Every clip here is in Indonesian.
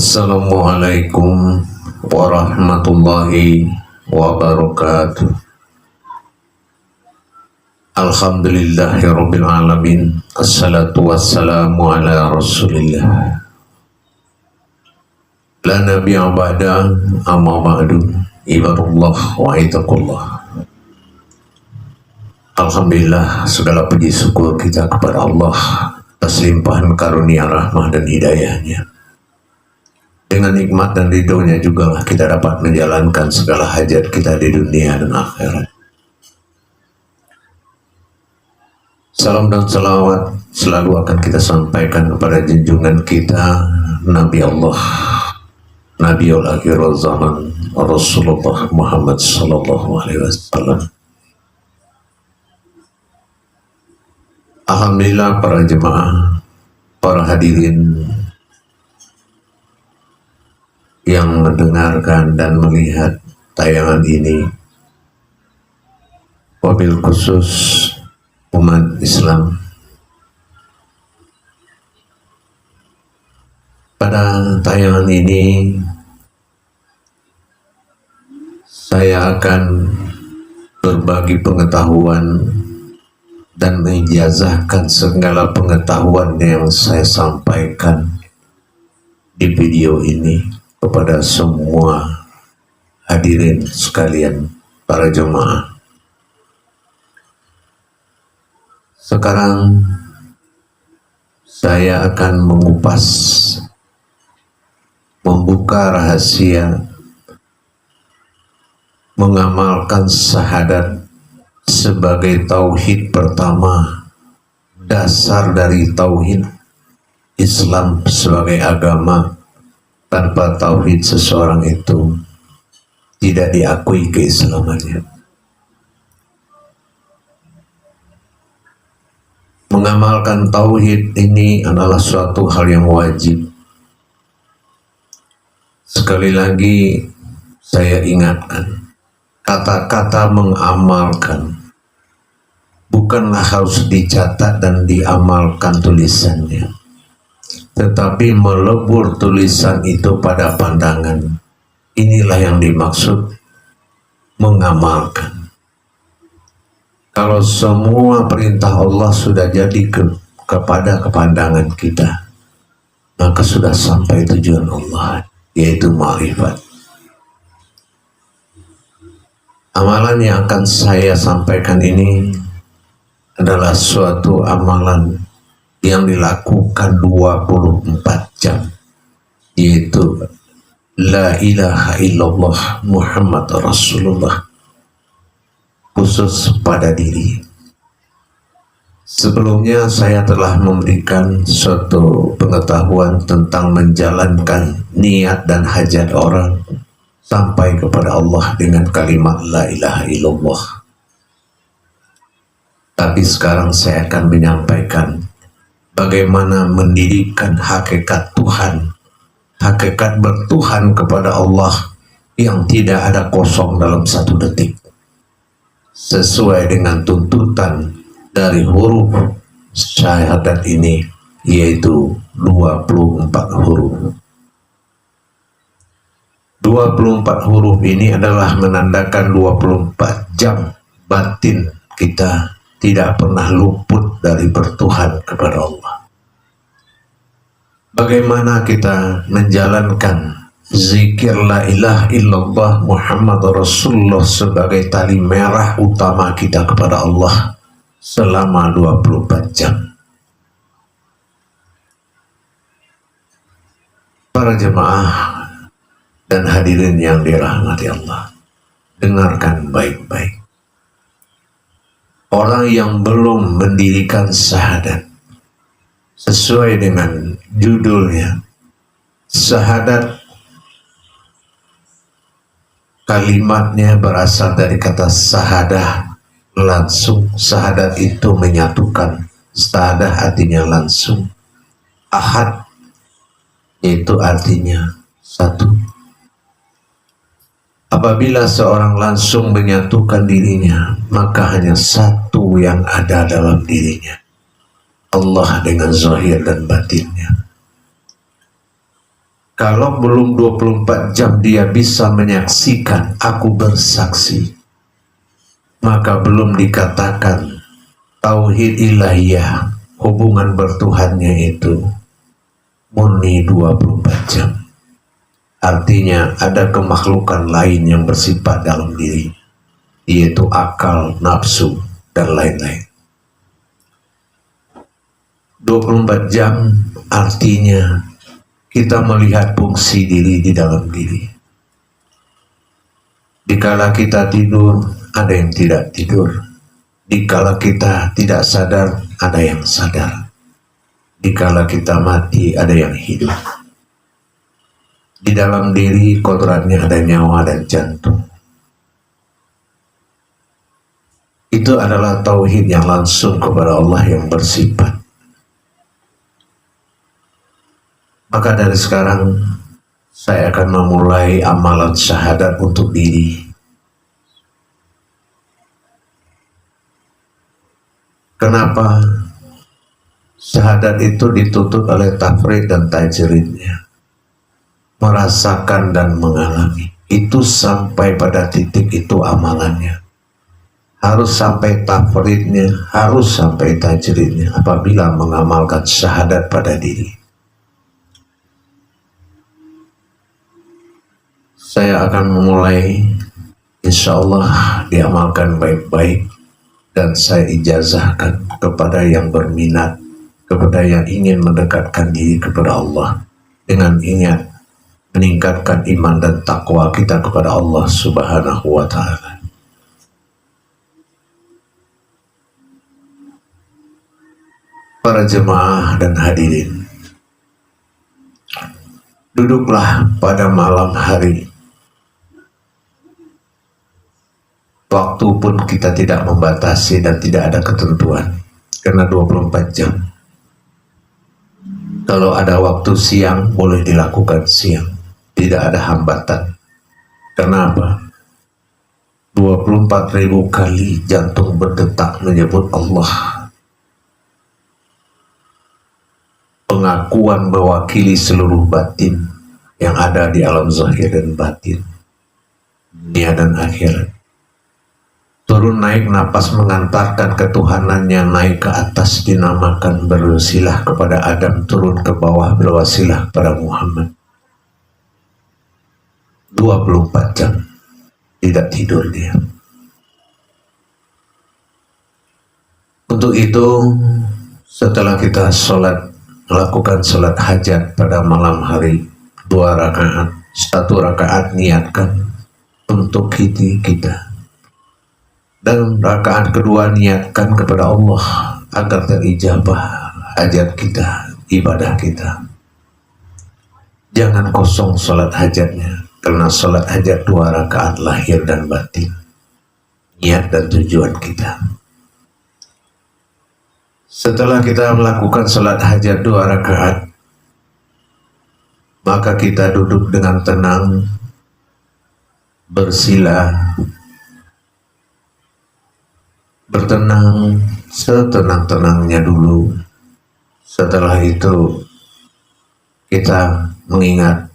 Assalamualaikum warahmatullahi wabarakatuh. Alhamdulillahirabbil alamin. Assalatu wassalamu ala Rasulillah. La nabiyya ba'da, amma ba'du. Ibadallah wa itaqullah. Alhamdulillah, segala puji syukur kita kepada Allah atas limpahan karunia rahmah dan hidayahnya. Dengan nikmat dan ridhonya juga kita dapat menjalankan segala hajat kita di dunia dan akhirat. Salam dan salawat selalu akan kita sampaikan kepada junjungan kita, Nabi Allah, Nabiul Akhirul Zaman, Rasulullah Muhammad Sallallahu Alaihi Wasallam. Alhamdulillah, para jemaah, para hadirin yang mendengarkan dan melihat tayangan ini, wabil khusus umat Islam. Pada tayangan ini saya akan berbagi pengetahuan dan menjazahkan segala pengetahuan yang saya sampaikan di video ini kepada semua hadirin sekalian, para jemaah. Sekarang saya akan mengupas, membuka rahasia mengamalkan syahadat sebagai tauhid pertama, dasar dari tauhid Islam sebagai agama. Tanpa tauhid seseorang itu tidak diakui keislamannya. Mengamalkan tauhid ini adalah suatu hal yang wajib. Sekali lagi saya ingatkan, kata-kata mengamalkan bukanlah harus dicatat dan diamalkan tulisannya, tetapi melebur tulisan itu pada pandangan. Inilah yang dimaksud mengamalkan. Kalau semua perintah Allah sudah jadi kepada kepandangan kita, maka sudah sampai tujuan Allah, yaitu ma'rifat. Amalan yang akan saya sampaikan ini adalah suatu amalan yang dilakukan 24 jam, yaitu La ilaha illallah Muhammad Rasulullah, khusus pada diri. Sebelumnya saya telah memberikan suatu pengetahuan tentang menjalankan niat dan hajat orang sampai kepada Allah dengan kalimat La ilaha illallah. Tapi sekarang saya akan menyampaikan bagaimana mendirikan hakikat Tuhan, hakikat bertuhan kepada Allah yang tidak ada kosong dalam satu detik, sesuai dengan tuntutan dari huruf syahadat ini, yaitu 24 huruf. 24 huruf ini adalah menandakan 24 jam batin kita tidak pernah luput dari bertuhan kepada Allah. Bagaimana kita menjalankan zikir la ilaha illallah Muhammad Rasulullah sebagai tali merah utama kita kepada Allah selama 24 jam. Para jemaah dan hadirin yang dirahmati Allah, dengarkan baik-baik. Orang yang belum mendirikan syahadat sesuai dengan judulnya, syahadat kalimatnya berasal dari kata syahadah, langsung. Syahadat itu menyatukan, syahadah artinya langsung, ahad itu artinya satu. Apabila seorang langsung menyatukan dirinya, maka hanya satu yang ada dalam dirinya, Allah dengan zahir dan batinnya. Kalau belum 24 jam dia bisa menyaksikan aku bersaksi, maka belum dikatakan tauhid ilahiyah, hubungan bertuhannya itu murni 24 jam. Artinya ada kemakhlukan lain yang bersifat dalam diri, yaitu akal, nafsu, dan lain-lain. 24 jam artinya kita melihat fungsi diri di dalam diri. Dikala kita tidur, ada yang tidak tidur. Dikala kita tidak sadar, ada yang sadar. Dikala kita mati, ada yang hidup. Di dalam diri kodratnya ada nyawa dan jantung. Itu adalah tauhid yang langsung kepada Allah yang bersifat. Maka dari sekarang saya akan memulai amalan syahadat untuk diri. Kenapa? Syahadat itu dituntut oleh tafrid dan tajridnya. Merasakan dan mengalami. Itu sampai pada titik itu amalannya. Harus sampai tafridnya, harus sampai tajridnya apabila mengamalkan syahadat pada diri. Saya akan memulai, insya Allah diamalkan baik-baik, dan saya ijazahkan kepada yang berminat, kepada yang ingin mendekatkan diri kepada Allah, dengan ingat meningkatkan iman dan takwa kita kepada Allah Subhanahu wa Ta'ala. Para jemaah dan hadirin, duduklah pada malam hari. Waktu pun kita tidak membatasi dan tidak ada ketentuan, karena 24 jam. Kalau ada waktu siang, boleh dilakukan siang, tidak ada hambatan. Kenapa? 24.000 kali jantung berdetak menyebut Allah. Pengakuan mewakili seluruh batin yang ada di alam zahir dan batin, dunia dan akhirat. Turun naik napas mengantarkan ketuhanannya naik ke atas dinamakan berwasilah kepada Adam, turun ke bawah berwasilah pada Muhammad. 24 jam tidak tidur dia. Untuk itu setelah kita melakukan sholat hajat pada malam hari 2 rakaat, 1 rakaat niatkan untuk kita. Dan rakaat kedua niatkan kepada Allah agar terijabah hajat kita, ibadah kita. Jangan kosong sholat hajatnya, karena sholat hajat 2 rakaat lahir dan batin, niat dan tujuan kita. Setelah kita melakukan sholat hajat 2 rakaat, maka kita duduk dengan tenang, bersila, bertenang setenang-tenangnya dulu. Setelah itu kita mengingat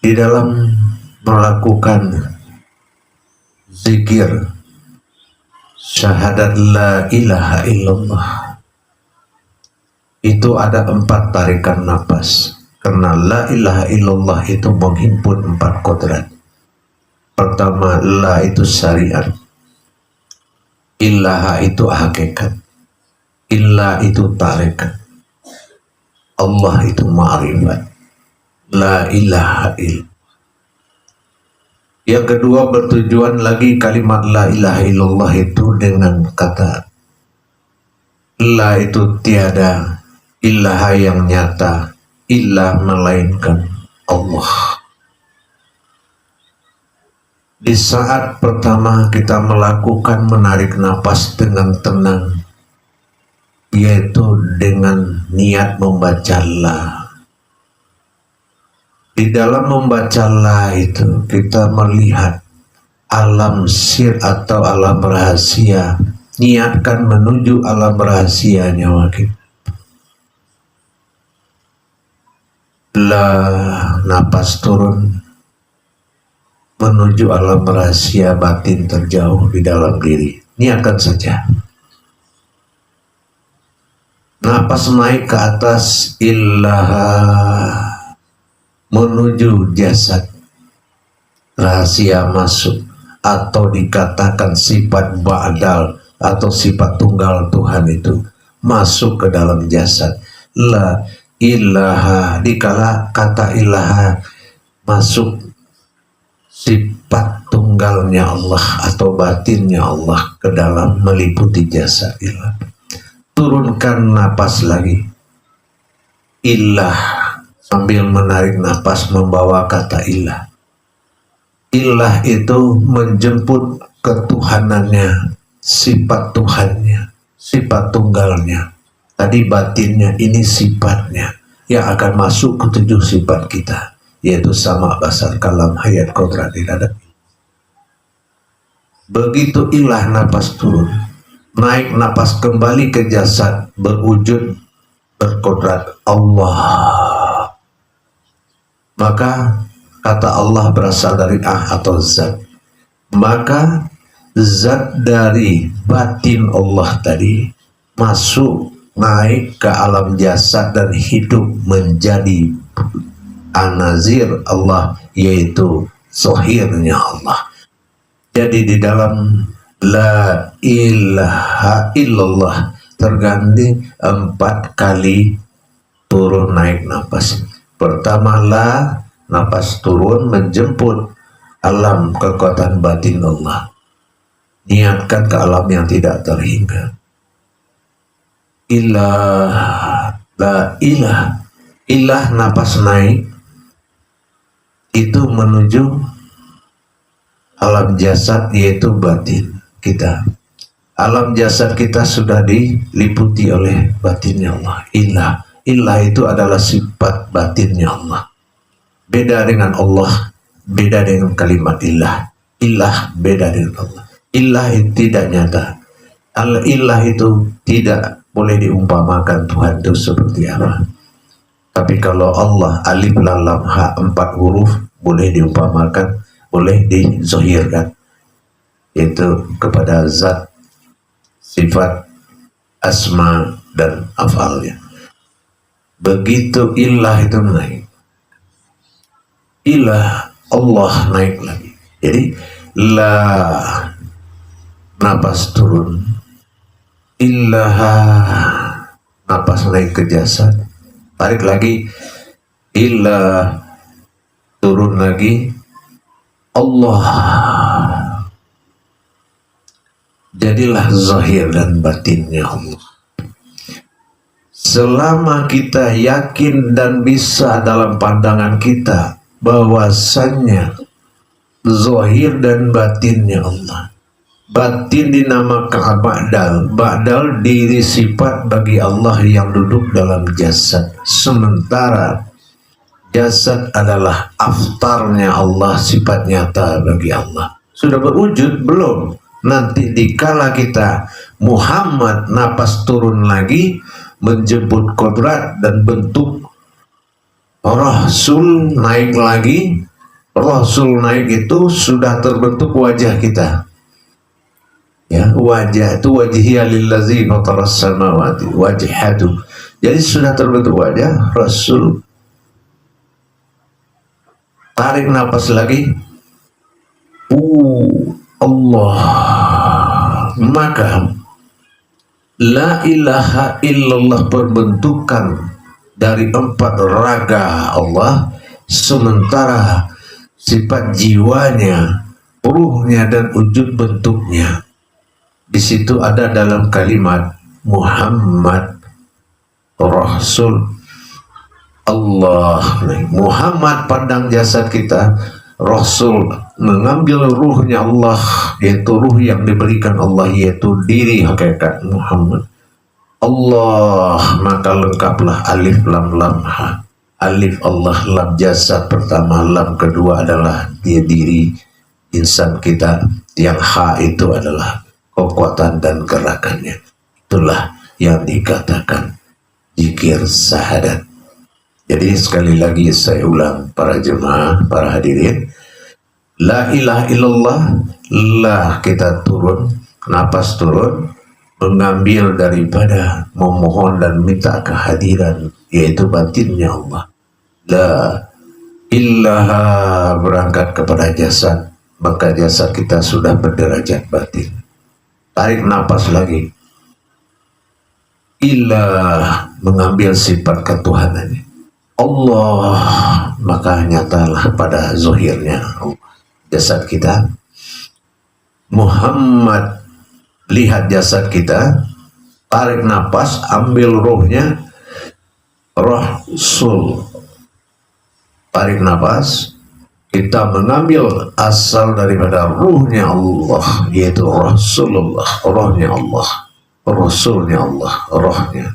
di dalam melakukan zikir syahadat la ilaha illallah itu ada 4 tarikan nafas, karena la ilaha illallah itu menghimpun 4 kodrat. Pertama, la itu syariat, ilaha itu hakikat, illa itu tarekat, Allah itu ma'rifat, la ilaha illallah. Yang kedua, bertujuan lagi kalimat la ilaha illallah itu dengan kata la itu tiada, ilaha yang nyata, illah melainkan Allah. Di saat pertama kita melakukan menarik napas dengan tenang, yaitu dengan niat membaca la. Di dalam membaca la itu kita melihat alam sir atau alam rahasia, niatkan menuju alam rahasia nyawa kita. Bila napas turun menuju alam rahasia batin terjauh di dalam diri, niatkan saja. Napas naik ke atas, ilaha menuju jasad, rahasia masuk, atau dikatakan sifat ba'dal atau sifat tunggal Tuhan itu masuk ke dalam jasad. La ilaha, dikala kata ilaha masuk sifat tunggalnya Allah atau batinnya Allah ke dalam meliputi jasad ilah. Turunkan napas lagi, ilah, sambil menarik napas membawa kata ilah. Ilah itu menjemput ketuhanannya, sifat Tuhannya, sifat tunggalnya. Tadi batinnya, ini sifatnya yang akan masuk ke 7 sifat kita, yaitu sama, basar, kalam, hayat, kodrat, iradat. Begitu ilah napas turun, naik napas kembali ke jasad, berwujud, berkodrat Allah. Maka kata Allah berasal dari atau zat. Maka zat dari batin Allah tadi masuk, naik ke alam jasad dan hidup menjadi anazir Allah, yaitu zahirnya Allah. Jadi di dalam la ilaha illallah terganti 4 kali turun naik napas. Pertama la, napas turun menjemput alam kekuatan batin Allah, niatkan ke alam yang tidak terhingga. Ilah, la ilah, ilah napas naik itu menuju alam jasad, yaitu batin kita. Alam jasad kita sudah diliputi oleh batinnya Allah. Ilah, ilah itu adalah sifat batinnya Allah. Beda dengan Allah, beda dengan kalimat ilah. Ilah beda dengan Allah. Ilah itu tidak nyata. Al-ilah itu tidak boleh diumpamakan Tuhan itu seperti apa. Tapi kalau Allah, alif lam lam ha, 4 huruf, boleh diumpamakan, boleh dizohirkan, yaitu kepada zat, sifat, asma dan afalnya. Begitu ilah itu naik, ilah Allah naik lagi. Jadi la napas turun, ilah napas naik ke jasad, tarik lagi, ilah turun lagi, Allah. Jadilah zahir dan batinnya Allah. Selama kita yakin dan bisa dalam pandangan kita bahwasannya zahir dan batinnya Allah. Batin dinamakan ba'dal. Ba'dal diri sifat bagi Allah yang duduk dalam jasad. Sementara jasad adalah aftarnya Allah, sifat nyata bagi Allah. Sudah berwujud belum? Nanti dikala kita Muhammad napas turun lagi menjemput kodrat dan bentuk Rasul naik lagi. Rasul naik itu sudah terbentuk wajah kita. Ya, wajah itu wajhiya lillazi fataras samawati wajhadu. Jadi sudah terbentuk wajah Rasul. Tarik napas lagi. Allah. Maka la ilaha illallah perbentukan dari 4 raga Allah, sementara sifat jiwanya, ruhnya dan wujud bentuknya di situ ada dalam kalimat Muhammad Rasul Allah. Muhammad pandang jasad kita, Rasul mengambil ruhnya Allah, yaitu ruh yang diberikan Allah, yaitu diri hakikat Muhammad. Allah, maka lengkaplah alif lam lam ha. Alif Allah, lam jasad pertama, lam kedua adalah dia diri insan kita, yang ha itu adalah kekuatan dan gerakannya. Itulah yang dikatakan zikir syahadat. Jadi sekali lagi saya ulang, para jemaah, para hadirin, la ilaha illallah, lah kita turun, napas turun, mengambil daripada memohon dan minta kehadiran, yaitu batinnya Allah. La ilaha berangkat kepada jasad, maka jasad kita sudah berderajat batin. Tarik napas lagi, ilah mengambil sifat ketuhanannya. Allah, maka nyatalah pada zahirnya jasad kita. Muhammad, lihat jasad kita, tarik nafas, ambil rohnya. Rasul, tarik nafas, kita mengambil asal daripada ruhnya Allah, yaitu Rasulullah, rohnya Allah, Rasulnya Allah, rohnya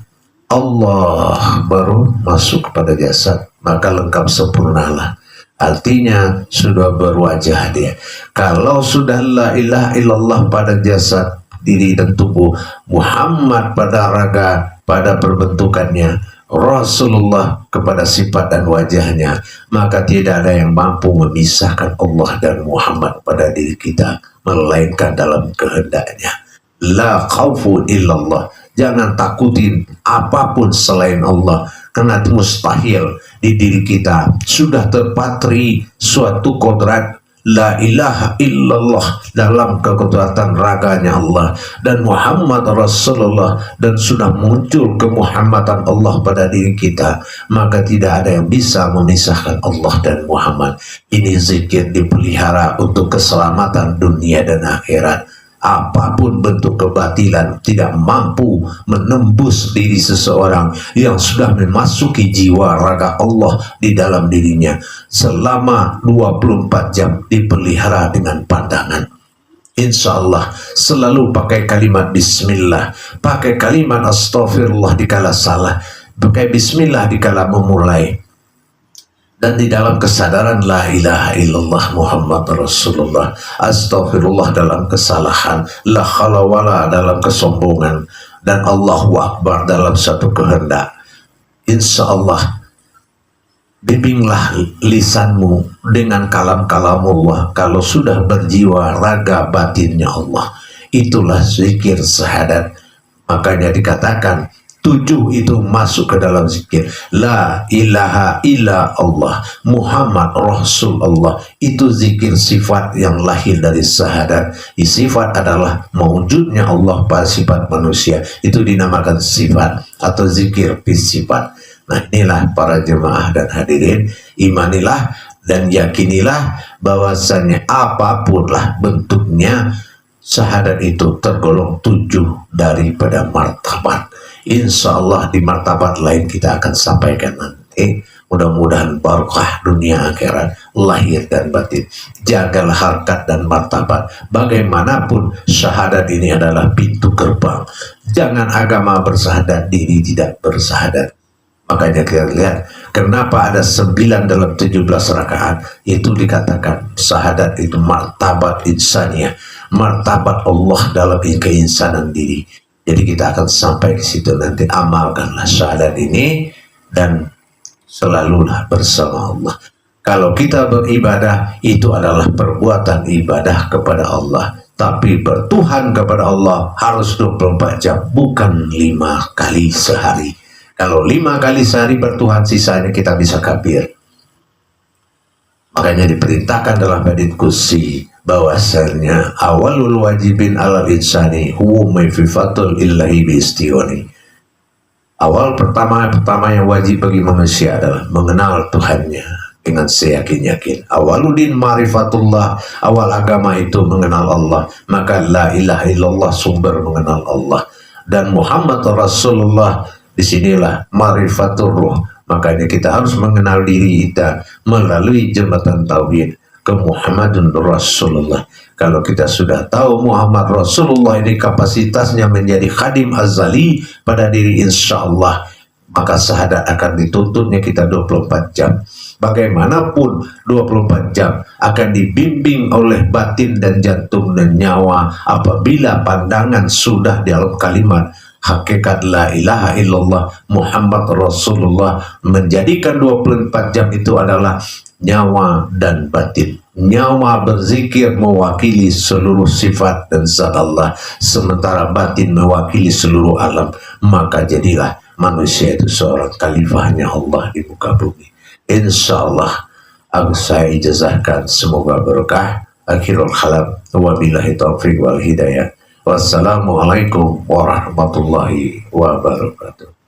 Allah, baru masuk kepada jasad, maka lengkap sempurnalah. Artinya sudah berwajah dia. Kalau sudah la ilaha illallah pada jasad, diri dan tubuh, Muhammad pada raga, pada perbentukannya, Rasulullah kepada sifat dan wajahnya, maka tidak ada yang mampu memisahkan Allah dan Muhammad pada diri kita, melainkan dalam kehendaknya. La khaufu illallah, jangan takutin apapun selain Allah, karena itu mustahil. Di diri kita sudah terpatri suatu kodrat la ilaha illallah dalam kekudratan raganya Allah dan Muhammad Rasulullah, dan sudah muncul kemuhammadan Allah pada diri kita, maka tidak ada yang bisa memisahkan Allah dan Muhammad. Ini zikir dipelihara untuk keselamatan dunia dan akhirat. Apapun bentuk kebatilan tidak mampu menembus diri seseorang yang sudah memasuki jiwa raga Allah di dalam dirinya selama 24 jam dipelihara dengan pandangan. Insya Allah selalu pakai kalimat bismillah, pakai kalimat astagfirullah dikala salah, pakai bismillah dikala memulai, dan di dalam kesadaran la ilaha illallah Muhammad Rasulullah, astagfirullah dalam kesalahan, la khalawala dalam kesombongan, dan Allahu Akbar dalam satu kehendak. Insya Allah bimbinglah lisanmu dengan kalam-kalamullah. Kalau sudah berjiwa raga batinnya Allah, itulah zikir syahadat. Makanya dikatakan 7 itu masuk ke dalam zikir. La ilaha illa Allah Muhammad Rasulullah, itu zikir sifat yang lahir dari syahadat. Sifat adalah mewujudnya Allah pada sifat manusia, itu dinamakan sifat atau zikir sifat. Nah, inilah para jemaah dan hadirin, imanilah dan yakinilah bahwasannya apapunlah bentuknya, syahadat itu tergolong 7 daripada martabat. Insya Allah di martabat lain kita akan sampaikan nanti. Mudah-mudahan barakah dunia akhirat, lahir dan batin. Jagalah harkat dan martabat. Bagaimanapun syahadat ini adalah pintu gerbang. Jangan agama bersyahadat, diri tidak bersyahadat. Makanya kita lihat kenapa ada 9 dalam 17 rakaat. Itu dikatakan syahadat itu martabat insaniyah, martabat Allah dalam keinsanan diri. Jadi kita akan sampai ke situ nanti. Amalkanlah syahadat ini dan selalulah bersama Allah. Kalau kita beribadah, itu adalah perbuatan ibadah kepada Allah. Tapi bertuhan kepada Allah harus 24 jam, bukan 5 kali sehari. Kalau 5 kali sehari bertuhan, sisanya kita bisa kafir. Makanya diperintahkan dalam hadits qudsi bahwasanya awalul wajibin alal insani huwa maififatul illahi biistiwani. Awal pertama yang wajib bagi manusia adalah mengenal Tuhannya dengan seyakin-yakin. Awaludin ma'rifatullah, awal agama itu mengenal Allah. Maka la ilaha illallah sumber mengenal Allah, dan Muhammad Rasulullah disinilah ma'rifatul ruh. Makanya kita harus mengenal diri kita melalui jembatan tauhid ke Muhammadun Rasulullah. Kalau kita sudah tahu Muhammad Rasulullah ini kapasitasnya menjadi khadim azali pada diri, insya Allah maka syahadat akan dituntutnya kita 24 jam. Bagaimanapun 24 jam akan dibimbing oleh batin dan jantung dan nyawa apabila pandangan sudah dalam kalimat hakikat la ilaha illallah Muhammad Rasulullah, menjadikan 24 jam itu adalah nyawa dan batin. Nyawa berzikir mewakili seluruh sifat dan zat Allah, sementara batin mewakili seluruh alam. Maka jadilah manusia itu seorang khalifahnya Allah di muka bumi. Insya Allah saya ijazahkan, semoga berkah. Akhirul kalam, wabillahi taufiq wal hidayah. Wassalamualaikum warahmatullahi wabarakatuh.